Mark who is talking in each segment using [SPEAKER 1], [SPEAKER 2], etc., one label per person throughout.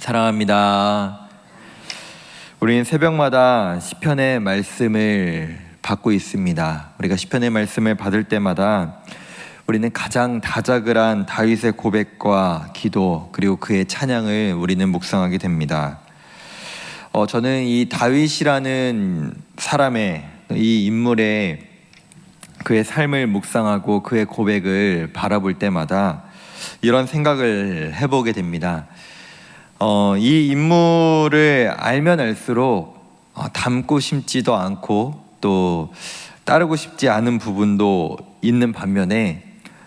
[SPEAKER 1] 사랑합니다. 우리는 새벽마다 시편의 말씀을 받고 있습니다. 우리가 시편의 말씀을 받을 때마다 우리는 가장 다자글한 다윗의 고백과 기도 그리고 그의 찬양을 우리는 묵상하게 됩니다. 저는 이 다윗이라는 사람의 이 인물의 그의 삶을 묵상하고 그의 고백을 바라볼 때마다 이런 생각을 해보게 됩니다. 이 인물을 알면 알수록 닮고 싶지도 않고 또 따르고 싶지 않은 부분도 있는 반면에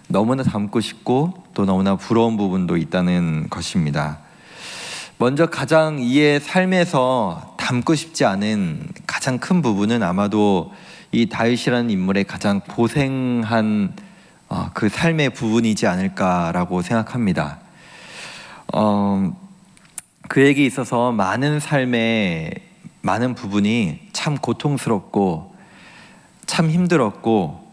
[SPEAKER 1] 너무나 닮고 싶고 또 너무나 부러운 부분도 있다는 것입니다. 먼저 가장 이의 삶에서 닮고 싶지 않은 가장 큰 부분은 아마도 이 다윗이라는 인물의 가장 고생한 그 삶의 부분이지 않을까라고 생각합니다. 그에게 있어서 많은 삶의 많은 부분이 참 고통스럽고 참 힘들었고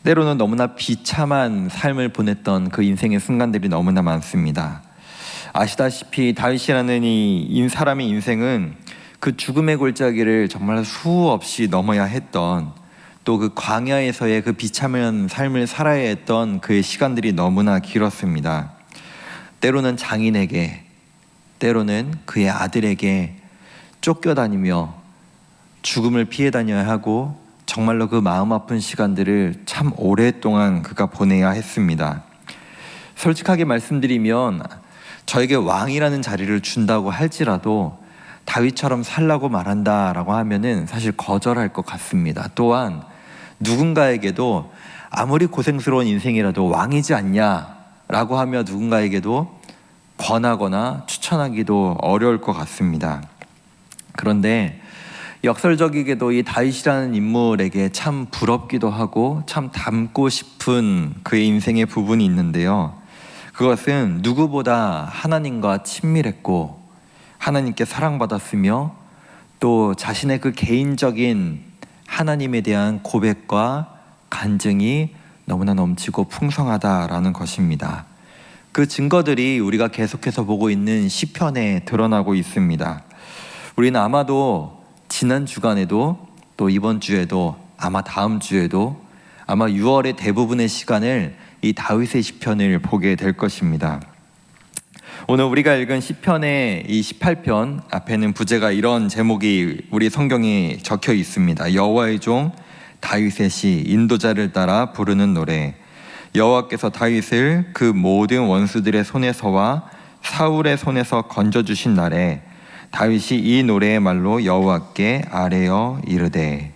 [SPEAKER 1] 때로는 너무나 비참한 삶을 보냈던 그 인생의 순간들이 너무나 많습니다. 아시다시피 다윗이라는 이 사람의 인생은 그 죽음의 골짜기를 정말 수없이 넘어야 했던 또 그 광야에서의 그 비참한 삶을 살아야 했던 그의 시간들이 너무나 길었습니다. 때로는 장인에게 때로는 그의 아들에게 쫓겨다니며 죽음을 피해 다녀야 하고 정말로 그 마음 아픈 시간들을 참 오랫동안 그가 보내야 했습니다. 솔직하게 말씀드리면 저에게 왕이라는 자리를 준다고 할지라도 다윗처럼 살라고 말한다라고 하면은 사실 거절할 것 같습니다. 또한 누군가에게도 아무리 고생스러운 인생이라도 왕이지 않냐라고 하며 누군가에게도 권하거나 추천하기도 어려울 것 같습니다. 그런데 역설적이게도 이 다윗이라는 인물에게 참 부럽기도 하고 참 닮고 싶은 그의 인생의 부분이 있는데요. 그것은 누구보다 하나님과 친밀했고 하나님께 사랑받았으며 또 자신의 그 개인적인 하나님에 대한 고백과 간증이 너무나 넘치고 풍성하다라는 것입니다. 그 증거들이 우리가 계속해서 보고 있는 시편에 드러나고 있습니다. 우리는 아마도 지난 주간에도 또 이번 주에도 아마 다음 주에도 아마 6월의 대부분의 시간을 이 다윗의 시편을 보게 될 것입니다. 오늘 우리가 읽은 시편의 이 18편 앞에는 부제가 이런 제목이 우리 성경에 적혀 있습니다. 여호와의 종 다윗의 시 인도자를 따라 부르는 노래. 여호와께서 다윗을 그 모든 원수들의 손에서와 사울의 손에서 건져주신 날에 다윗이 이 노래의 말로 여호와께 아뢰어 이르되.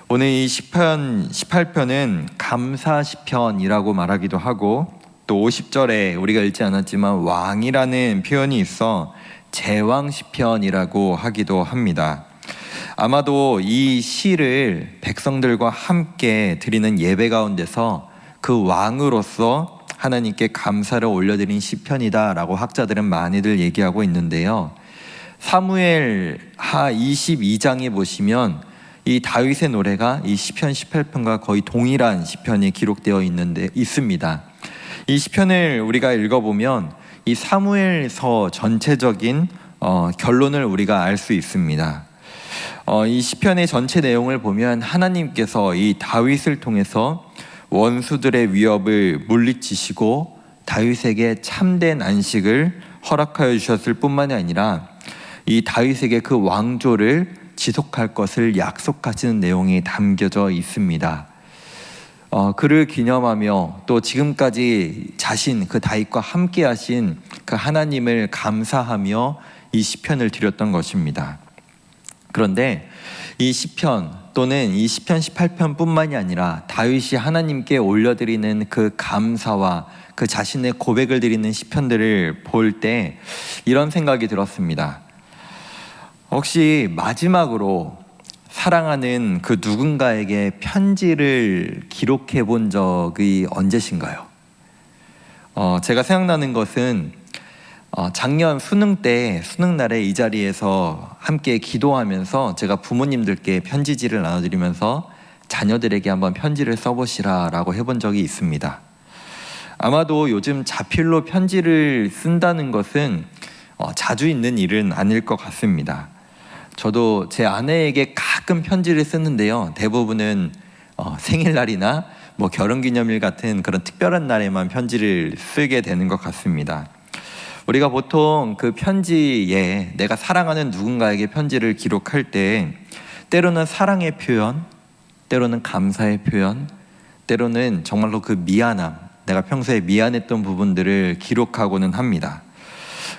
[SPEAKER 1] 오늘 이 시편 18편은 감사 시편이라고 말하기도 하고 또 50절에 우리가 읽지 않았지만 왕이라는 표현이 있어 제왕 시편이라고 하기도 합니다. 아마도 이 시를 백성들과 함께 드리는 예배 가운데서 그 왕으로서 하나님께 감사를 올려드린 시편이다라고 학자들은 많이들 얘기하고 있는데요. 사무엘하 22장에 보시면 이 다윗의 노래가 이 시편 18편과 거의 동일한 시편이 기록되어 있습니다. 이 시편을 우리가 읽어보면 이 사무엘서 전체적인 결론을 우리가 알 수 있습니다. 이 시편의 전체 내용을 보면 하나님께서 이 다윗을 통해서 원수들의 위협을 물리치시고 다윗에게 참된 안식을 허락하여 주셨을 뿐만이 아니라 이 다윗에게 그 왕조를 지속할 것을 약속하시는 내용이 담겨져 있습니다. 그를 기념하며 또 지금까지 자신 그 다윗과 함께 하신 그 하나님을 감사하며 이 시편을 드렸던 것입니다. 그런데 이 시편 또는 이 시편 18편뿐만이 아니라 다윗이 하나님께 올려드리는 그 감사와 그 자신의 고백을 드리는 시편들을 볼 때 이런 생각이 들었습니다. 혹시 마지막으로 사랑하는 그 누군가에게 편지를 기록해 본 적이 언제신가요? 제가 생각나는 것은 작년 수능 때 수능날에 이 자리에서 함께 기도하면서 제가 부모님들께 편지지를 나눠드리면서 자녀들에게 한번 편지를 써보시라 라고 해본 적이 있습니다. 아마도 요즘 자필로 편지를 쓴다는 것은 자주 있는 일은 아닐 것 같습니다. 저도 제 아내에게 가끔 편지를 쓰는데요. 대부분은 생일날이나 뭐 결혼기념일 같은 그런 특별한 날에만 편지를 쓰게 되는 것 같습니다. 우리가 보통 그 편지에 내가 사랑하는 누군가에게 편지를 기록할 때 때로는 사랑의 표현, 때로는 감사의 표현, 때로는 정말로 그 미안함, 내가 평소에 미안했던 부분들을 기록하고는 합니다.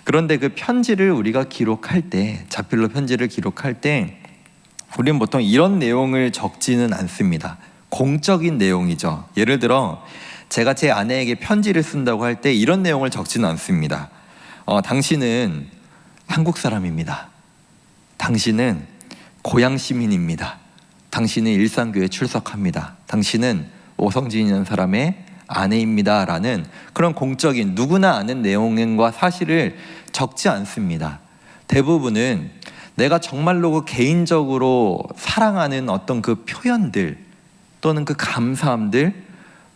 [SPEAKER 1] 그런데 그 편지를 우리가 기록할 때, 자필로 편지를 기록할 때 우리는 보통 이런 내용을 적지는 않습니다. 공적인 내용이죠. 예를 들어 제가 제 아내에게 편지를 쓴다고 할 때 이런 내용을 적지는 않습니다. 당신은 한국 사람입니다. 당신은 고향 시민입니다. 당신은 일산교회 출석합니다. 당신은 오성진이라는 사람의 아내입니다. 라는 그런 공적인 누구나 아는 내용과 사실을 적지 않습니다. 대부분은 내가 정말로 그 개인적으로 사랑하는 어떤 그 표현들 또는 그 감사함들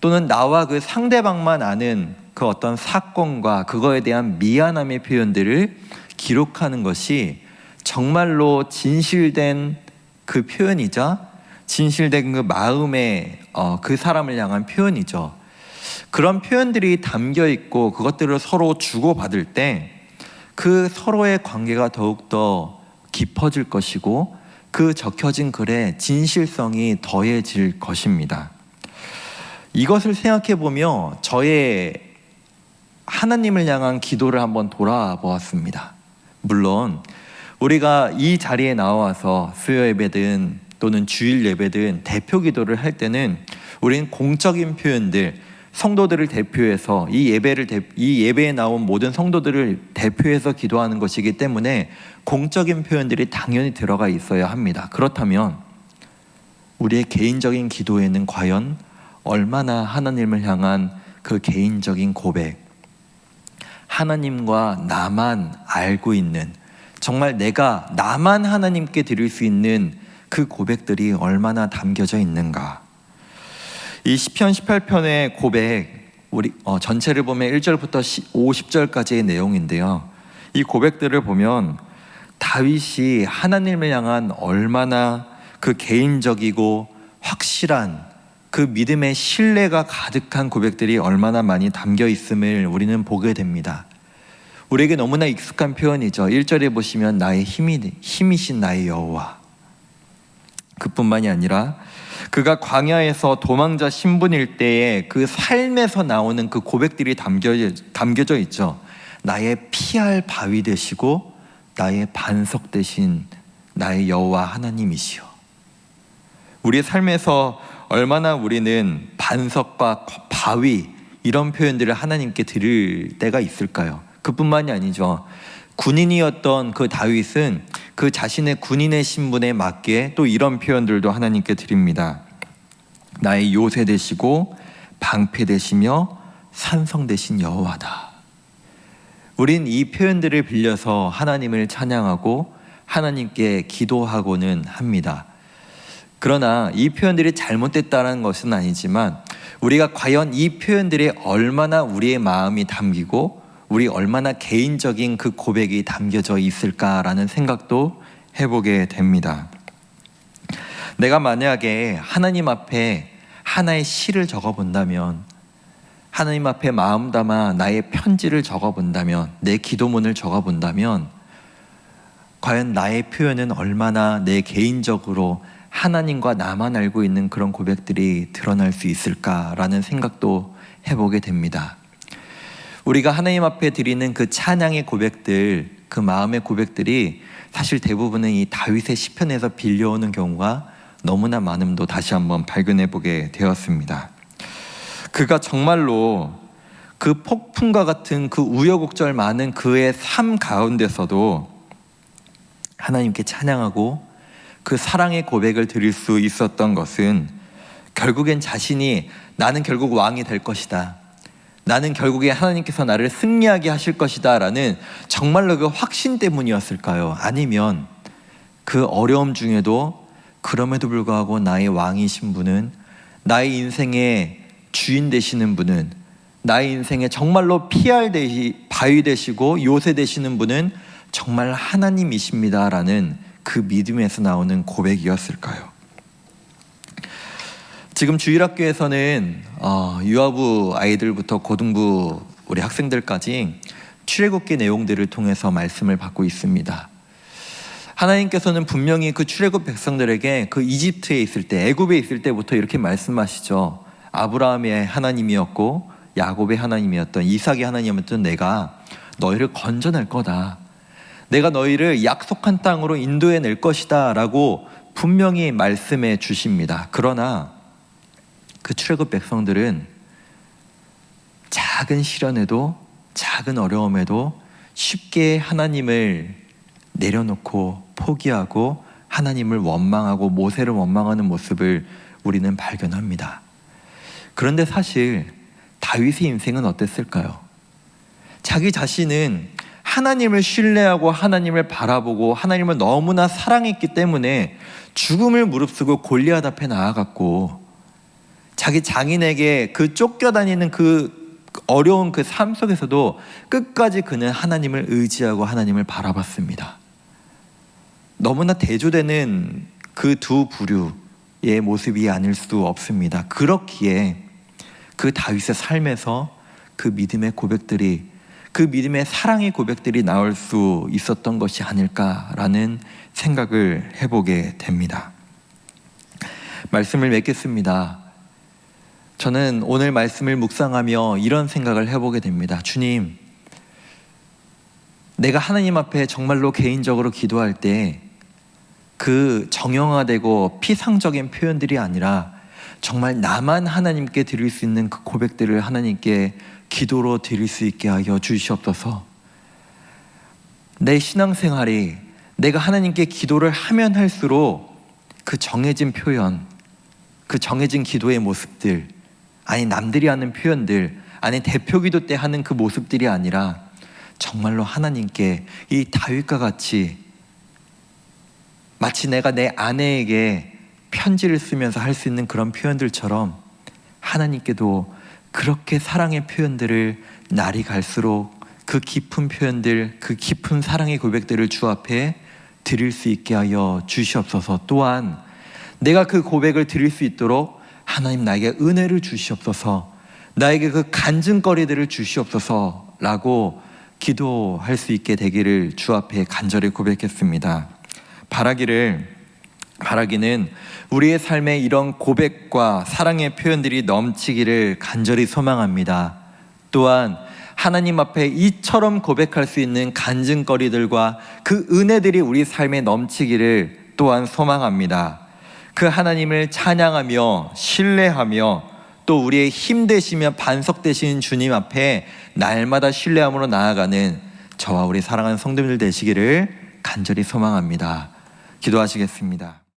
[SPEAKER 1] 또는 나와 그 상대방만 아는 그 어떤 사건과 그거에 대한 미안함의 표현들을 기록하는 것이 정말로 진실된 그 표현이자 진실된 그 마음의 그 사람을 향한 표현이죠. 그런 표현들이 담겨 있고 그것들을 서로 주고받을 때 그 서로의 관계가 더욱더 깊어질 것이고 그 적혀진 글의 진실성이 더해질 것입니다. 이것을 생각해 보며 저의 하나님을 향한 기도를 한번 돌아보았습니다. 물론 우리가 이 자리에 나와서 수요 예배든 또는 주일 예배든 대표 기도를 할 때는 우리는 공적인 표현들, 성도들을 대표해서 이 예배에 나온 모든 성도들을 대표해서 기도하는 것이기 때문에 공적인 표현들이 당연히 들어가 있어야 합니다. 그렇다면 우리의 개인적인 기도에는 과연 얼마나 하나님을 향한 그 개인적인 고백, 하나님과 나만 알고 있는, 정말 나만 하나님께 드릴 수 있는 그 고백들이 얼마나 담겨져 있는가. 이 시편 18편의 고백, 우리 전체를 보면 1절부터 50절까지의 내용인데요. 이 고백들을 보면 다윗이 하나님을 향한 얼마나 그 개인적이고 확실한 그 믿음의 신뢰가 가득한 고백들이 얼마나 많이 담겨 있음을 우리는 보게 됩니다. 우리에게 너무나 익숙한 표현이죠. 1절에 보시면 나의 힘이신 나의 여호와. 그뿐만이 아니라 그가 광야에서 도망자 신분일 때의 그 삶에서 나오는 그 고백들이 담겨져 있죠. 나의 피할 바위 되시고 나의 반석 되신 나의 여호와 하나님이시여. 우리의 삶에서 얼마나 우리는 반석과 바위 이런 표현들을 하나님께 드릴 때가 있을까요? 그뿐만이 아니죠. 군인이었던 그 다윗은 그 자신의 군인의 신분에 맞게 또 이런 표현들도 하나님께 드립니다. 나의 요새 되시고 방패 되시며 산성 되신 여호와다. 우린 이 표현들을 빌려서 하나님을 찬양하고 하나님께 기도하고는 합니다. 그러나 이 표현들이 잘못됐다는 것은 아니지만 우리가 과연 이 표현들이 얼마나 우리의 마음이 담기고 우리 얼마나 개인적인 그 고백이 담겨져 있을까라는 생각도 해보게 됩니다. 내가 만약에 하나님 앞에 하나의 시를 적어본다면, 하나님 앞에 마음 담아 나의 편지를 적어본다면, 내 기도문을 적어본다면 과연 나의 표현은 얼마나 내 개인적으로 하나님과 나만 알고 있는 그런 고백들이 드러날 수 있을까라는 생각도 해보게 됩니다. 우리가 하나님 앞에 드리는 그 찬양의 고백들, 그 마음의 고백들이 사실 대부분은 이 다윗의 시편에서 빌려오는 경우가 너무나 많음도 다시 한번 발견해 보게 되었습니다. 그가 정말로 그 폭풍과 같은 그 우여곡절 많은 그의 삶 가운데서도 하나님께 찬양하고 그 사랑의 고백을 드릴 수 있었던 것은 결국엔 자신이 나는 결국 왕이 될 것이다, 나는 결국에 하나님께서 나를 승리하게 하실 것이다 라는 정말로 그 확신 때문이었을까요? 아니면 그 어려움 중에도 그럼에도 불구하고 나의 왕이신 분은, 나의 인생의 주인 되시는 분은 나의 인생에 정말로 피할 바위 되시고 요새 되시는 분은 정말 하나님이십니다라는 그 믿음에서 나오는 고백이었을까요? 지금 주일학교에서는 유아부 아이들부터 고등부 우리 학생들까지 출애굽기 내용들을 통해서 말씀을 받고 있습니다. 하나님께서는 분명히 그 출애굽 백성들에게 그 이집트에 있을 때, 애굽에 있을 때부터 이렇게 말씀하시죠. 아브라함의 하나님이었고 야곱의 하나님이었던, 이삭의 하나님이었던 내가 너희를 건져낼 거다. 내가 너희를 약속한 땅으로 인도해낼 것이다 라고 분명히 말씀해 주십니다. 그러나 그 출애굽 백성들은 작은 시련에도, 작은 어려움에도 쉽게 하나님을 내려놓고 포기하고 하나님을 원망하고 모세를 원망하는 모습을 우리는 발견합니다. 그런데 사실 다윗의 인생은 어땠을까요? 자기 자신은 하나님을 신뢰하고 하나님을 바라보고 하나님을 너무나 사랑했기 때문에 죽음을 무릅쓰고 골리앗 앞에 나아갔고, 자기 장인에게 그 쫓겨다니는 그 어려운 그 삶 속에서도 끝까지 그는 하나님을 의지하고 하나님을 바라봤습니다. 너무나 대조되는 그 두 부류의 모습이 아닐 수 없습니다. 그렇기에 그 다윗의 삶에서 그 믿음의 고백들이, 그 믿음의 사랑의 고백들이 나올 수 있었던 것이 아닐까라는 생각을 해보게 됩니다. 말씀을 맺겠습니다. 저는 오늘 말씀을 묵상하며 이런 생각을 해보게 됩니다. 주님, 내가 하나님 앞에 정말로 개인적으로 기도할 때 그 정형화되고 피상적인 표현들이 아니라 정말 나만 하나님께 드릴 수 있는 그 고백들을 하나님께 기도로 드릴 수 있게 하여 주시옵소서. 내 신앙생활이 내가 하나님께 기도를 하면 할수록 그 정해진 표현, 그 정해진 기도의 모습들, 아니 남들이 하는 표현들, 아니 대표기도 때 하는 그 모습들이 아니라 정말로 하나님께 이 다윗과 같이 마치 내가 내 아내에게 편지를 쓰면서 할 수 있는 그런 표현들처럼 하나님께도 그렇게 사랑의 표현들을 날이 갈수록 그 깊은 표현들, 그 깊은 사랑의 고백들을 주 앞에 드릴 수 있게 하여 주시옵소서. 또한 내가 그 고백을 드릴 수 있도록 하나님 나에게 은혜를 주시옵소서, 나에게 그 간증거리들을 주시옵소서 라고 기도할 수 있게 되기를 주 앞에 간절히 고백했습니다. 바라기는 우리의 삶에 이런 고백과 사랑의 표현들이 넘치기를 간절히 소망합니다. 또한 하나님 앞에 이처럼 고백할 수 있는 간증거리들과 그 은혜들이 우리 삶에 넘치기를 또한 소망합니다. 그 하나님을 찬양하며 신뢰하며 또 우리의 힘 되시며 반석 되시는 주님 앞에 날마다 신뢰함으로 나아가는 저와 우리 사랑하는 성도님들 되시기를 간절히 소망합니다. 기도하시겠습니다.